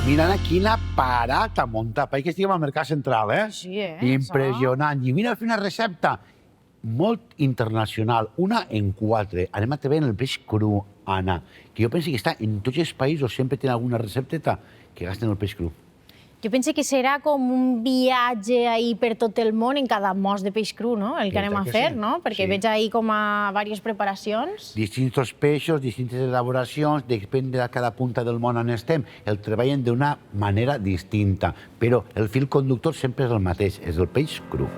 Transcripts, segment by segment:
Mira, Anna, quina parada muntar. Pareix que estiguem al Mercat Central, eh? Sí, eh? Impressionant. I vine a fer una recepta molt internacional, una en 4. Anem a treballar en el peix cru, Anna, que jo penso que està en tots els països, sempre tenen alguna recepteta que gasten el peix cru. Jo penso que serà com un viatge ahí per tot el món en cada mos de peix cru, no? El que anem a fer, no? Perquè veig ahí com a diverses preparacions. Distintos peixos, distintes elaboracions, depèn de cada punta del món on estem. El treballen d'una manera distinta, però el fil conductor sempre és el mateix, és el peix cru.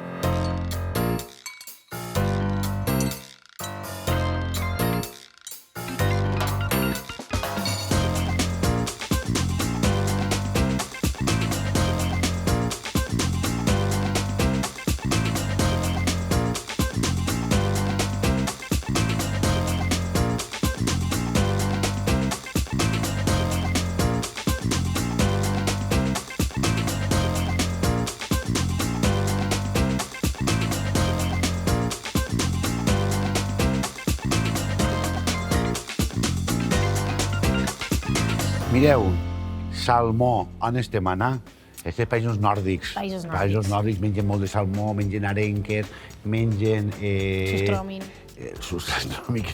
Mireu, salmó, on estem, Anna? Estem països nòrdics. Països nòrdics mengen molt de salmó, mengen arenques, mengen... Sustròmin. Sustròmic,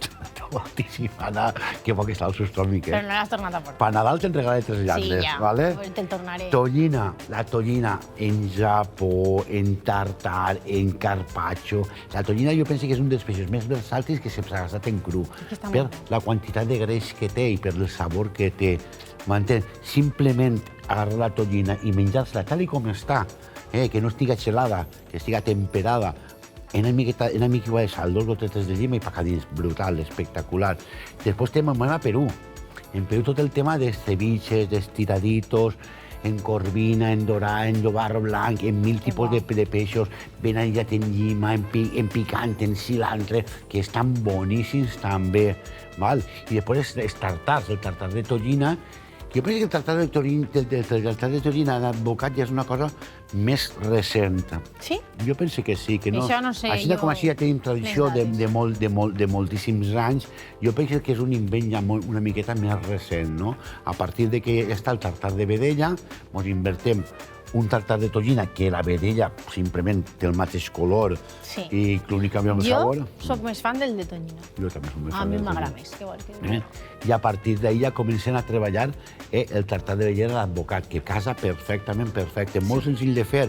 moltíssim, Anna. Que bo que està el sustròmic, Però no l'has tornat a portar. Per Nadal te'n regalaré 3 llandes, Sí, ja. vale? Te'l tornaré. Tonyina, la tonyina en Japó, en tartar, en carpaccio. La tonyina jo penso que és un dels peixos més versàtils que s'ha gastat en cru. Per la quantitat de greix que té i per el sabor que té. M'entens? Simplement agarrar la tonyina i menjar-se-la tal com està, que no estiga gelada, que estiga temperada, una mica igual de sal, 2 gotetes de llima i pacadins. Brutal, espectacular. Després anem a Perú. En Perú tot el tema de ceviches, de estiraditos, en corvina, en dorà, en llobarro blanc, en 1000 tipus de peixos, ben aïllat en llima, en picant, en cilantre, que estan boníssims també. I després els tartars, el tartar de tonyina. Jo penso que el tartar de tonyina d'advocat ja és una cosa més recent. Sí? Jo penso que sí, que no... Això no sé, Així com així ja tenim tradició de moltíssims anys, jo penso que és un invent ja una miqueta més recent, no? A partir de que està el tartar de vedella, ens invertim un tartar de tonyina, que la vedella simplement té el mateix color i únicament el sabor. Jo soc més fan del de tonyina. Jo també soc més A fan mi del de m'agrada tonyina. més. I a partir d'ahir ja comencem a treballar el tartar de vedella d'advocat, que casa perfectament, perfecte, molt senzill de fer.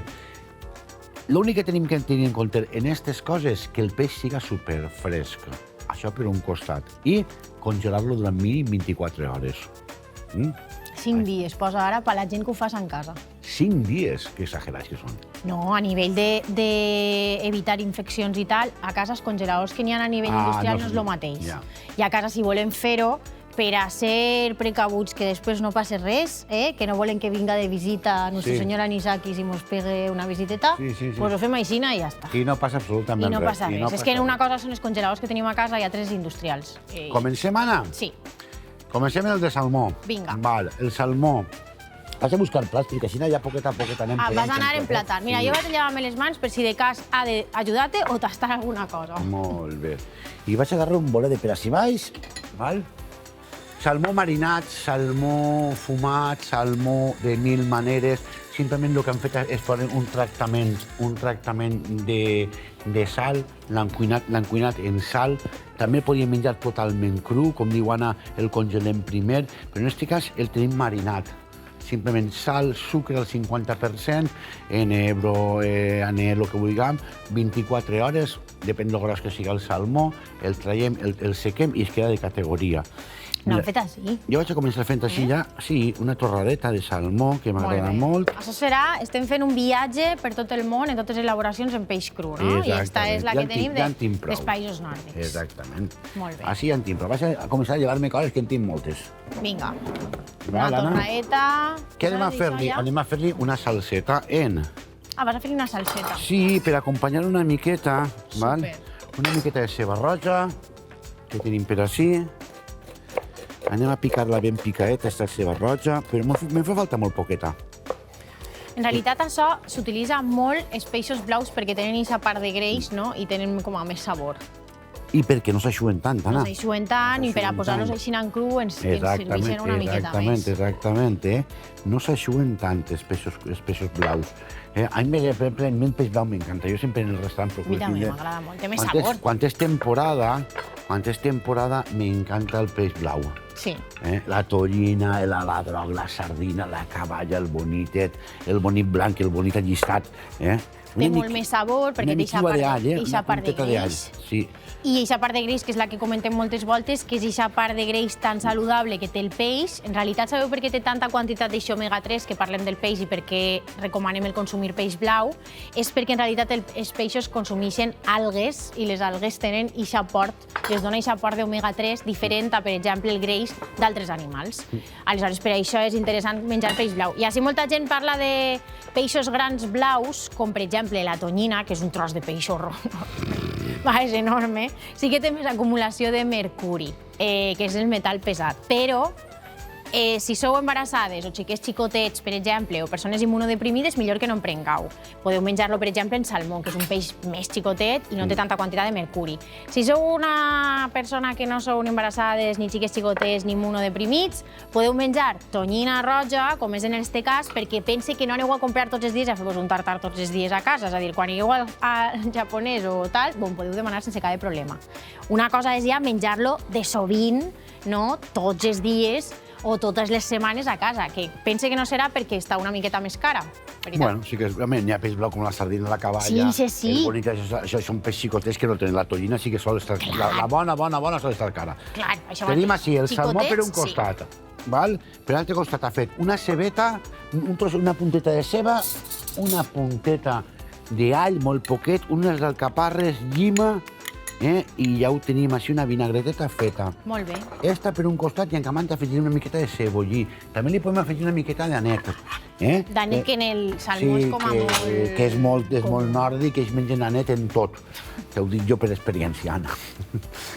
L'únic que tenim que tenir en compte en aquestes coses és que el peix siga superfresc. Això per un costat. I congelar-lo durant mínim 24 hores. 5 dies, posa ara, per la gent que ho fas en casa. 5 dies? Que exagerats que són. No, a nivell d'evitar infeccions i tal, a casa els congeladors que n'hi ha a nivell industrial no és el mateix. I a casa, si volem fer-ho, per a ser precabuts, que després no passi res, que no volen que vinga de visita Nostra Senyora Anisakis i mos pegue una visiteta, doncs ho fem així i ja està. I no passa absolutament res. I no passa res. És que una cosa són els congeladors que tenim a casa i altres industrials. Comencem, Anna? Sí. Comencem el de salmó. Vinga. El salmó. Vaig a buscar plàstic, així ja poquet a poquet anem... Vas a anar emplatant. Mira, jo vaig a llevar-me les mans per si de cas ha d'ajudar-te o tastar alguna cosa. Molt bé. I vaig a agarrar un bolet de per ací baix. Salmó marinat, salmó fumat, salmó de 1000 maneres. Simplement el que han fet és posar un tractament de sal, l'han cuinat en sal. També podíem menjar totalment cru, com diu Anna, el congelem primer, però en aquest cas el tenim marinat. Simplement sal, sucre al 50%, enebro, anel, el que vulguem, 24 hores, depèn del gros que sigui el salmó, el traiem, el sequem i es queda de categoria. No han fet així? Jo vaig a començar fent així ja, sí, una torradeta de salmó, que m'agrada molt. Això serà, estem fent un viatge per tot el món, en totes les elaboracions en peix cru, no? I aquesta és la que tenim dels països nòrdics. Exactament. Molt bé. Així ja en tinc prou. Vaig a començar a llevar-me coses que en tinc moltes. Vinga. Una torradeta... Què anem a fer-li? Anem a fer-li una salseta en... Vas a fer-li una salseta. Sí, per acompanyar una miqueta, una miqueta de ceba roja, que tenim per ací. Anem a picar-la ben picadeta, aquesta ceba roja, però me'n fa falta molt poqueta. En realitat, això s'utilitza molt els peixos blaus perquè tenen aquesta part de greix, no? I tenen com a més sabor. I perquè no s'aixuen tant, Anna. No s'aixuen tant i per a posar-los així en cru ens serveixen una miqueta més. Exactament. No s'aixuen tant els peixos blaus. A mi, per exemple, el peix blau m'encanta. Jo sempre en el restaurant procuro... A mi també m'agrada molt, té més sabor. Quan és temporada, m'encanta el peix blau. Sí. La tonyina, l'aladroc, la sardina, la caballa, el bonitet, el bonit blanc, el bonit allistat. Té molt més sabor perquè té eixa part de greix. I eixa part de greix, que és la que comentem moltes voltes, que és eixa part de greix tan saludable que té el peix. En realitat, sabeu per què té tanta quantitat d'això omega-3, que parlem del peix i per què recomanem el consumir peix blau? És perquè en realitat els peixos consumeixen algues i les algues tenen eixa aport, les dona eixa aport d'omega-3 diferent a, per exemple, el greix d'altres animals. Aleshores, per això és interessant menjar peix blau. I així molta gent parla de peixos grans blaus, com per exemple la tonyina, que és un tros de peixorro, és enorme, sí que té més acumulació de mercuri, que és el metall pesat, però si sou embarassades o xiquets xicotets, per exemple, o persones immunodeprimides, millor que no en prengueu. Podeu menjar-lo, per exemple, en salmó, que és un peix més xicotet i no té tanta quantitat de mercuri. Si sou una persona que no sou ni embarassades, ni xiquets xicotets, ni immunodeprimits, podeu menjar tonyina roja, com és en este cas, perquè pense que no aneu a comprar tots els dies a fer-vos un tartar tots els dies a casa. És a dir, quan aneu al japonès o tal, podeu demanar sense cap problema. Una cosa és ja menjar-lo de sovint, tots els dies, o totes les setmanes a casa, que pense que no serà perquè està una miqueta més cara. Bueno, sí que n'hi ha peix blau com la sardina, la caballa... Sí. El bonic, això són peix xicotés que no tenen. La tonyina sí que sol estar... La bona sol estar cara. Clar, això tenim així el salmó per un costat. Per l'altre costat ha fet una cebeta, una punteta de ceba, una punteta d'all, molt poquet, unes alcaparres, llima, i ja ho tenim així, una vinagreteta feta. Molt bé. Esta per un costat i encamant afegir una miqueta de cebollí. També li podem afegir una miqueta d'anet. D'anet que en el salmó és com a molt... que és molt nòrdic, que ells mengen anet en tot. T'ho dic jo per experiència, Anna.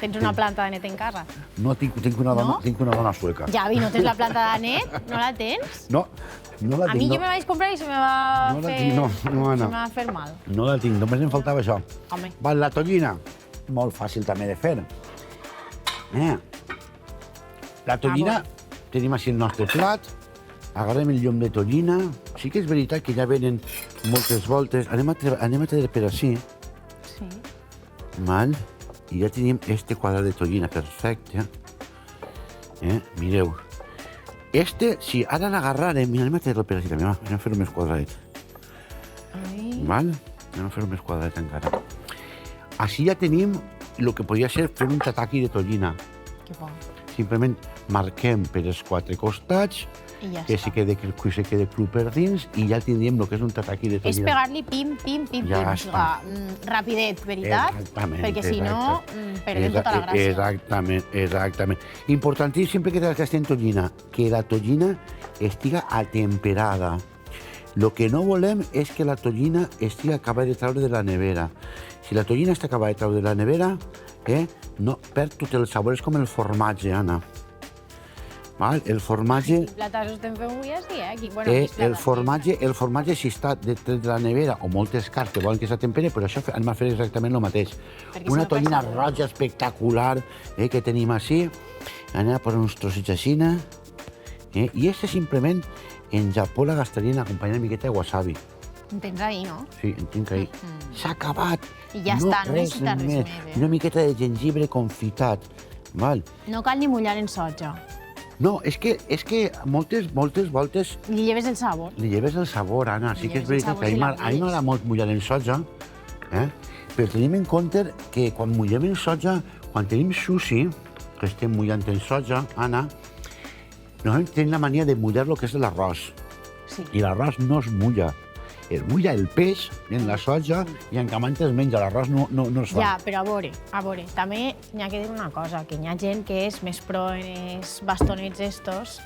Tens una planta d'anet en casa? No, tinc una dona sueca. Javi, no tens la planta d'anet? No la tens? No la tinc. A mi jo me vaig comprar i se me va fer mal. No la tinc, només em faltava això. Home. La tonyina, molt fàcil també de fer. La tonyina, tenim així el nostre plat, agarrem el llom de tonyina. Sí que és veritat que ja venen moltes voltes. Anem a treure per així. Sí. I ja tenim este quadrat de tonyina perfecte. Mireu. Si ara l'agarrarem, anem a treure per així també, anem a fer-ho més quadradet. Anem a fer-ho més quadradet encara. Així ja tenim el que podria ser fer un tataki de tonyina. Que bo. Simplement marquem per els quatre costats, que se quede cru per dins, i ja tindríem el que és un tataki de tonyina. És pegar-li pim, rapidet, veritat? Exactament. Perquè si no, perdem tota la gràcia. Exactament. Importantíssim que estigui en tonyina, que la tonyina estiga atemperada. El que no volem és que la tonyina estigui acabada de treure de la nevera. Si la tonyina està acabada de treure de la nevera, perd tot el sabor. És com el formatge, Anna. El formatge... Quins platassos estem fent avui així, aquí? El formatge, si està tret de la nevera, o moltes carns que volen que s'atempere, però això anem a fer exactament el mateix. Una tonyina roja espectacular que tenim així. Anem a posar uns trossets així. I això simplement, en Japó la gastarien acompanyant una miqueta de wasabi. En tens ahí, no? Sí, en tinc ahí. S'ha acabat. I ja està, no necessites res més. Una miqueta de gengibre confitat. No cal ni mullar en soja. No, és que moltes voltes... Li lleves el sabor. Li lleves el sabor, Anna. Sí que és veritat que a mi m'agrada molt mullar en soja, però tenim en compte que quan mullem en soja, quan tenim sushi, que estem mullant en soja, Anna, normalment tenim la mania de mullar el que és l'arròs. I l'arròs no es mulla. Es mulla el peix en la soja i encamant es menja. L'arròs no es fa. Ja, però a veure, també n'hi ha que dir una cosa, que hi ha gent que és més pro en els bastonets estos,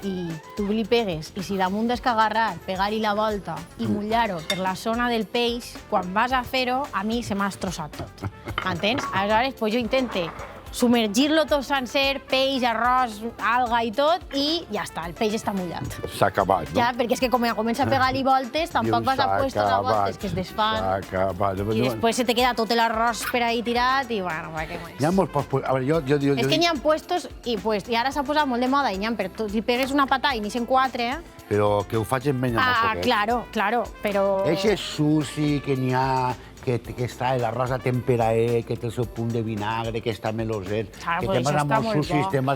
i tu li pegues, i si damunt és que agarrar, pegar-hi la volta i mullar-ho per la zona del peix, quan vas a fer-ho, a mi se m'ha estrossat tot. M'entens? Aleshores, jo intento submergir-lo tot sencer, peix, arròs, alga i tot, i ja està, el peix està mullat. S'ha acabat, no? Ja, perquè és que com comença a pegar-li voltes, tampoc vas a puestos a voltes que es desfan. S'ha acabat. I després se te queda tot l'arròs per ahí tirat i, bueno, què més? Hi ha molts pocs... A veure, És que n'hi ha puestos i ara s'ha posat molt de moda i n'hi ha per tot. Si pegues una patada i n'hi són 4, Però que ho facin menys molt poquet. Claro, però... Eixe sushi que n'hi ha, que està l'arròs a temperaer, que té el seu punt de vinagre, que està meloset, que te vas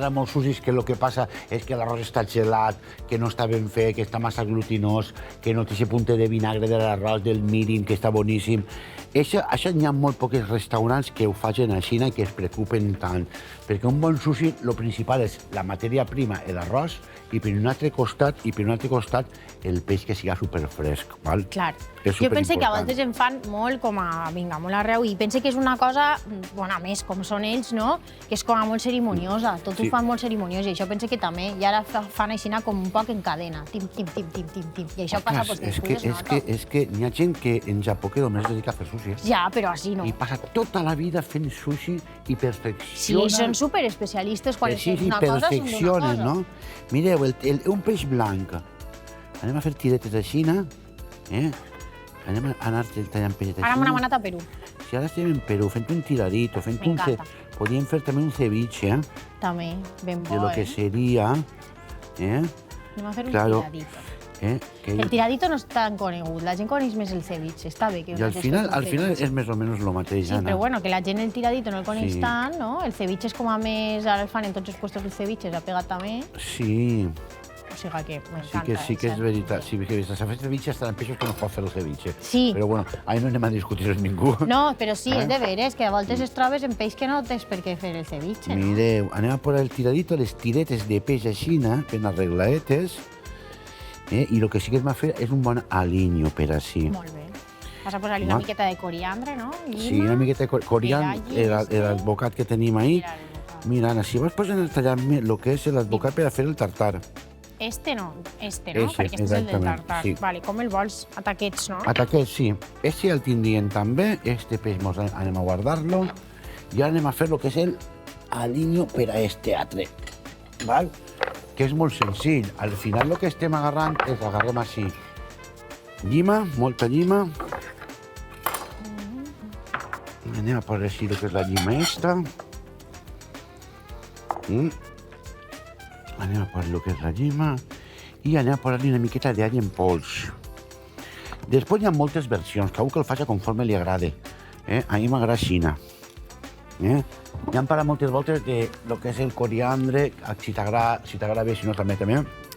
a molts sushis que el que passa és que l'arròs està gelat, que no està ben fet, que està massa glutinós, que no té aquest punt de vinagre de l'arròs, del mirin, que està boníssim. Això n'hi ha molt pocs restaurants que ho facin així i que es preocupen tant. Perquè un bon sushi, el principal és la matèria prima, l'arròs, i per un altre costat, el peix que siga superfresc. Clar. Jo penso que a vegades en fan molt com a, vinga, molt arreu, i penso que és una cosa, bueno, a més, com són ells, no?, que és com a molt cerimoniosa, tot ho fan molt cerimoniós, i això penso que també, i ara fan així com un poc en cadena, tim, i això passa perquè descuides una cosa. És que n'hi ha gent que en Japó que només es dedica a fer sushi. Ja, però així no. I passa tota la vida fent sushi i perfecciona... Sí, són superespecialistes quan es fem una cosa, són d'una cosa. Mireu, un peix blanc. Anem a fer tiretes de Xina, anem a anar tallant peixet de Xina. Ara m'han anat a Perú. Si ara estem en Perú, fent un tiradito, fent un... Podríem fer també un ceviche. També, ben bo, de lo que seria... Anem a fer un tiradito. El tiradito no és tan conegut, la gent coneix més el ceviche, està bé que... I al final és més o menys el mateix, Anna. Sí, però bueno, que la gent el tiradito no el coneix tant, no? El ceviche és com a més... Ara el fan en tots els puestos del ceviche, s'ha pegat també. Sí. O sigui que m'encanta. Sí que és veritat. Sí, que s'ha fet ceviche estan peixos que no pot fer el ceviche. Sí. Però bueno, ahí no anem a discutir amb ningú. No, però sí, és de veres, que a voltes es trobes en peix que no tens per què fer el ceviche, no? Mireu, anem a posar el tiradito, les tiretes de peix a Xina, ben arreglaetes, i el que sí que es va fer és un bon aliño per així. Molt bé. Vas a posar-li una miqueta de coriandre, no? Sí, una miqueta de coriandre, l'advocat que tenim ahí. Mira, Anna, si vas posant tallant-me el que és l'advocat per a fer el tartar. Este no, perquè este és el del tartar. Vale, com el vols? Ataquets, no? Ataquets, sí. Este el tindrien també, este peix anem a guardar-lo, i ara anem a fer el que és el aliño per a este altre, val? Que és molt senzill. Al final el que estem agarrant és agarrem així llima, molta llima. Anem a posar així el que és la llima esta. Anem a posar el que és la llima i anem a posar-li una miqueta d'all en pols. Després hi ha moltes versions, cada un que el faci conforme li agrada. A mi m'agrada Xina. Hi ha parat moltes voltes de lo que és el coriandre, si t'agrada bé, si no també.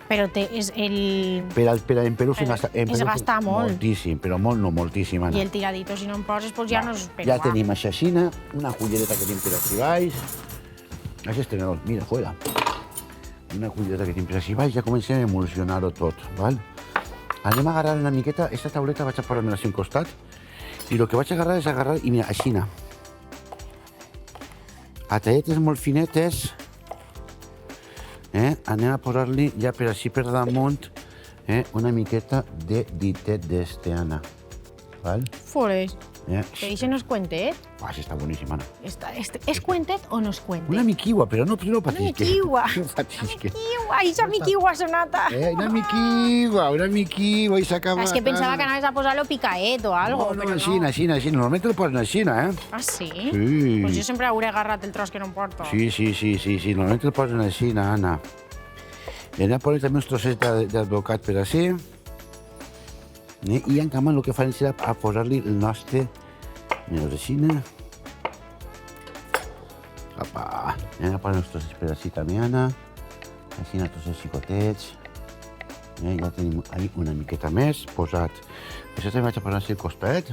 Però és el... En Perú es gasta molt. Moltíssim, però molt no, moltíssim, Anna. I el tiradito, si no en poses, doncs ja no és peruà. Ja tenim això a Xina, una cullereta que tenim per aquí baix. Això és tenedor, mira, fuera. Una cullereta que tenim per aquí baix, ja comencem a emulsionar-ho tot, val? Anem a agarrar una miqueta, aquesta tauleta vaig a posar-me-la així a un costat, i el que vaig a agarrar és agarrar, i mira, així, a talletes molt finetes, anem a posar-li ja per així per damunt una miqueta de ditet d'este, Anna. Val? Fores. Que això no és cuentet? Això està boníssim, Anna. És cuentet o no és cuentet? Una miquiua, però no patisque. Una miquiua. Això miquiua sonata. Una miquiua, i s'ha acabat. És que pensava que anaves a posar-lo picaet o algo, però no. Així. Normalment el posen així, Ah, sí? Sí. Doncs jo sempre hauré agarrat el tros que no em porto. Sí. Normalment el posen així, Anna. I anem a posar també uns trossets d'advocat per així. I en canvi el que farem serà a posar-li el nostre... Mira, així. Apa! Anem a posar els trossets per així també, Anna. Així, trossets xicotets. Ja tenim ahí una miqueta més posat. Això també vaig a posar així al costat.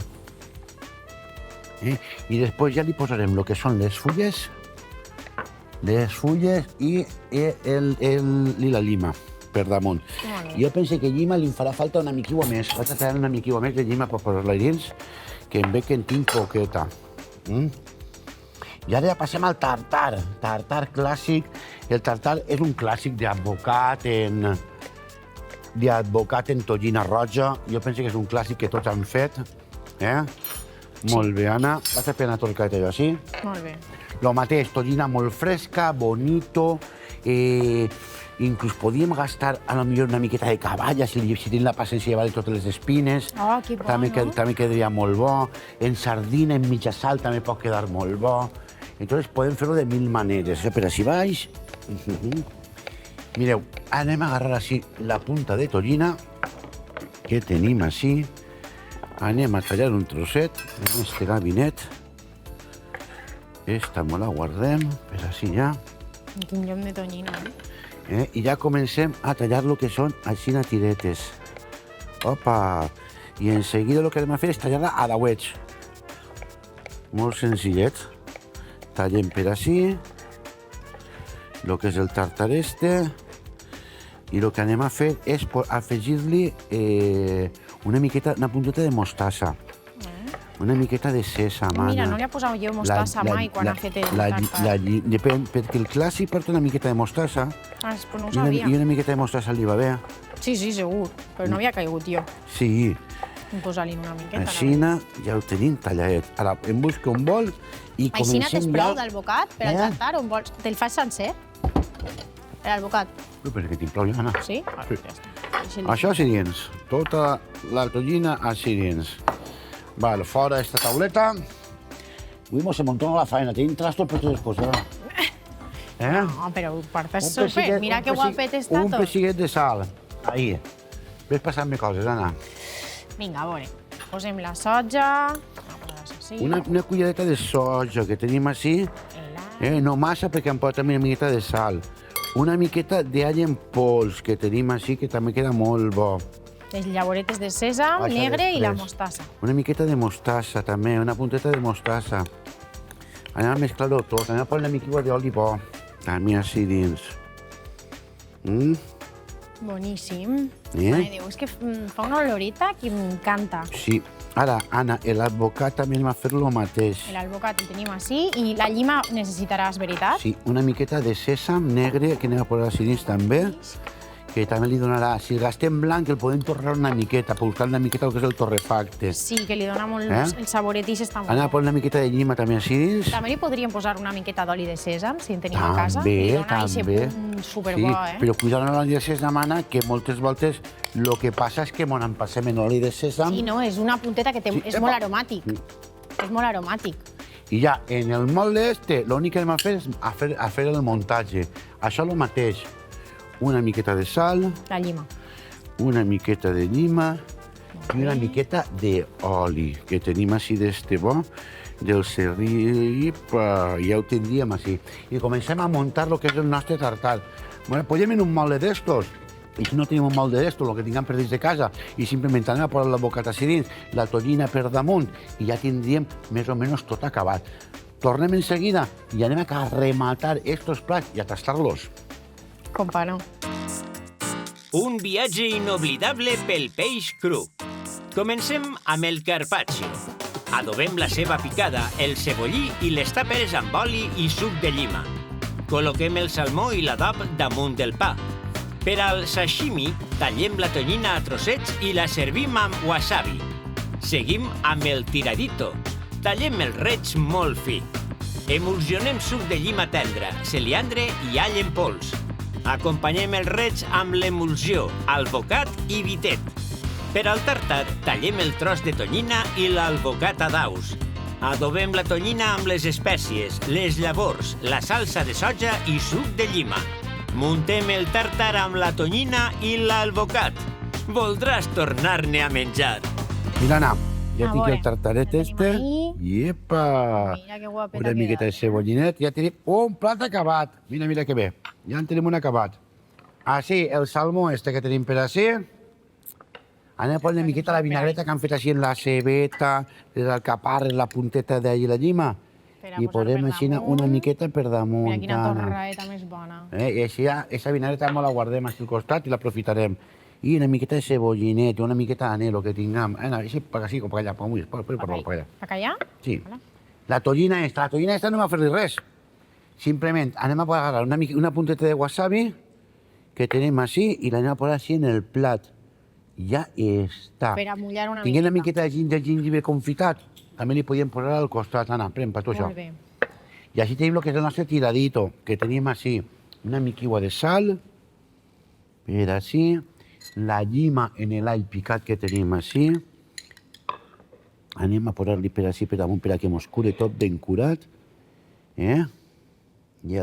I després ja li posarem el que són les fulles i la llima per damunt. Jo penso que llima li farà falta una miquiua més. Vaig a treure una miquiua més de llima per posar-la dins, que em ve que en tinc poqueta. I ara ja passem al tartar. Tartar clàssic. El tartar és un clàssic d'advocat en tonyina roja. Jo penso que és un clàssic que tots han fet. Molt bé, Anna. Vaig a penar tot el cadet allò així. Molt bé. Lo mateix, tonyina molt fresca, bonito, inclús podíem gastar a lo millor una miqueta de cavalla, si tenim la paciència de llevar totes les espines. Que bo, també quedaria molt bo. En sardina, en mitja sal, també pot quedar molt bo. Entonces podem fer-ho de mil maneres. Per així baix. Mireu, anem a agarrar així la punta de tonyina que tenim així. Anem a tallar un trosset en este gabinet. Esta me la guardem, per així ja. Quin llom de tonyina, I ja comencem a tallar el que són així tiretes. Opa! I en seguida el que anem a fer és tallar-la a dauets. Molt senzillet. Tallem per així. El que és el tartar este. I el que anem a fer és afegir-li una punteta de mostassa. Una miqueta de sèsam, Anna. Mira, no li ha posat jo mostassa mai quan ha fet el tartar. Depèn, perquè el clàssic porta una miqueta de mostassa. Però no ho sabia. I una miqueta de mostassa li va bé. Sí, segur, però no havia caigut jo. Sí. Posar-li una miqueta. Aixina ja ho tenim talladet. Ara em busco un bol i comencem ja... Aixina tens prou d'alvocat per al tartar o vols? Te'l fas sencer? Per alvocat? Però perquè tinc prou ja, Anna. Sí? Ja està. Això així dins. Tota la tonyina així dins. Vale, fora esta tauleta. Avui mos amontona la faena. Tenim trastos per totes coses. No, però ho portes super. Mira que guapet està tot. Un pessiguet de sal. Ahí. Ves passant-me coses, Anna. Vinga, a veure. Posem la soja. Una cullereta de soja que tenim així. No massa perquè em pot també una miqueta de sal. Una miqueta d'all en pols que tenim així, que també queda molt bo. Les llavoretes de sèsam, negre i la mostassa. Una miqueta de mostassa, també, una punteta de mostassa. Anem a mesclar-ho tot, anem a posar una miqueta d'oli bo. També així dins. Boníssim. Mare de Déu, és que fa una olorita que m'encanta. Sí. Ara, Anna, l'advocat també anem a fer el mateix. L'advocat el tenim així i la llima necessitaràs, veritat? Sí, una miqueta de sèsam negre que anem a posar així dins també. Que també li donarà, si el gastem blanc, el podem torrar una miqueta, per buscar una miqueta el que és el torrefacte. Sí, que li dona molt... El saboret està molt bo. Anem a posar una miqueta de llima també així dins. També li podríem posar una miqueta d'oli de sèsam, si en tenim a casa. També, li dona aquest punt superbo, però cuidar amb l'oli de sèsam, Anna, que moltes voltes el que passa és que m'on en passem en oli de sèsam. Sí, no, és una punteta que és molt aromàtic. És molt aromàtic. I ja, en el molde este, l'únic que anem a fer és a fer el muntatge. Això el mateix. Una miqueta de sal. La llima. Una miqueta de llima. I una miqueta d'oli, que tenim així d'este bo, del serrí, ja ho tindríem així. I comencem a muntar el que és el nostre tartar. Bueno, posem en un molde d'estos. I si no tenim un molde d'estos, el que tinguem per dins de casa, i simplement anem a posar l'advocat així dins, la tonyina per damunt, i ja tindríem més o menys tot acabat. Tornem en seguida i anem a rematar estos plats i a tastar-los. Compa, no. Un viatge inoblidable pel peix cru. Comencem amb el carpaccio. Adobem la ceba picada, el cebollí i les tàperes amb oli i suc de llima. Col·loquem el salmó i l'adob damunt del pa. Per al sashimi, tallem la tonyina a trossets i la servim amb wasabi. Seguim amb el tiradito. Tallem el reig molt fi. Emulsionem suc de llima tendra, celiandre i all en pols. Acompanyem el reig amb l'emulsió, alvocat i vitet. Per al tartar, tallem el tros de tonyina i l'alvocat a daus. Adobem la tonyina amb les espècies, les llavors, la salsa de soja i suc de llima. Muntem el tartar amb la tonyina i l'alvocat. Voldràs tornar-ne a menjar. Mira, Anna, ja tinc el tartaret este. Iepa! Mira que guapeta una miqueta de cebollinet. Ja tenim un plat acabat. Mira, mira que bé. Ja en tenim un acabat. Així, el salmó este que tenim per així. Anem a posar una miqueta la vinagreta que han fet així en la cebeta, les alcaparres, la punteta d'ahir i la llima. I posem així una miqueta per damunt. Mira quina torraeta més bona. I així ja, aquesta vinagreta la guardem així al costat i l'aprofitarem. I una miqueta de cebollinet, una miqueta d'anelo que tinguem. Així, per allà, per allà. Per allà? Sí. La tonyina esta no m'ha fet res. Simplement anem a agarrar una punteta de wasabi que tenim així i l'anem a posar així en el plat. Ja està. Per amullar una miqueta. Tinguem una miqueta de gingibre confitat. També li podíem posar al costat. Anna, pren per tu això. Molt bé. I així tenim el que és el nostre tiradito, que tenim així una miquigua de sal, per així, la llima en l'all picat que tenim així. Anem a posar-li per així, per damunt, per que mos cure tot ben curat. Ja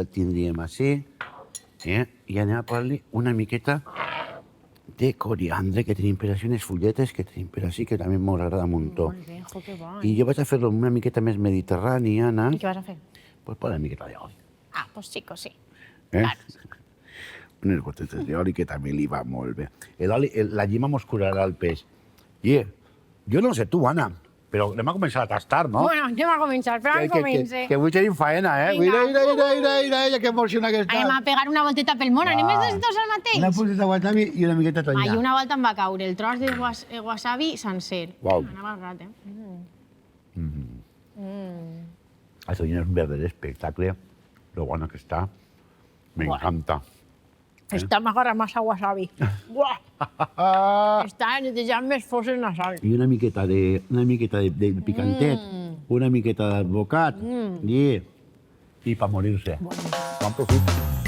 el tindríem així. I anem a posar-li una miqueta de coriandre que tenim per així, unes fulletes que tenim per així, que també mos agrada un muntó. Molt bé, jo, que bo. I jo vaig a fer-lo una miqueta més mediterràniana. I què vas a fer? Pues posa una miqueta d'oli. Ah, pues sí, que sí. Claro. Unes gotetes d'oli que també li va molt bé. L'oli, la llima mos curarà el peix. I jo no sé tu, Anna, però anem a començar a tastar, no? Bueno, anem a començar, però no comença. Que avui tenim faena, Vinga. Mira, que emociona que està. Anem a pegar una volteta pel món, anem els dos al mateix. Una punteta de wasabi i una miqueta de tonyina. Ai, una volta em va caure el tros de wasabi sencer. Uau. Anava al rat, La tonyina és un verdadero espectacle. Lo bueno que está. Me encanta. Està m'agarra massa wasabi. Està netejant més fosses nasals. I una miqueta de picantet, una miqueta d'advocat, i per morir-se. Bon profit.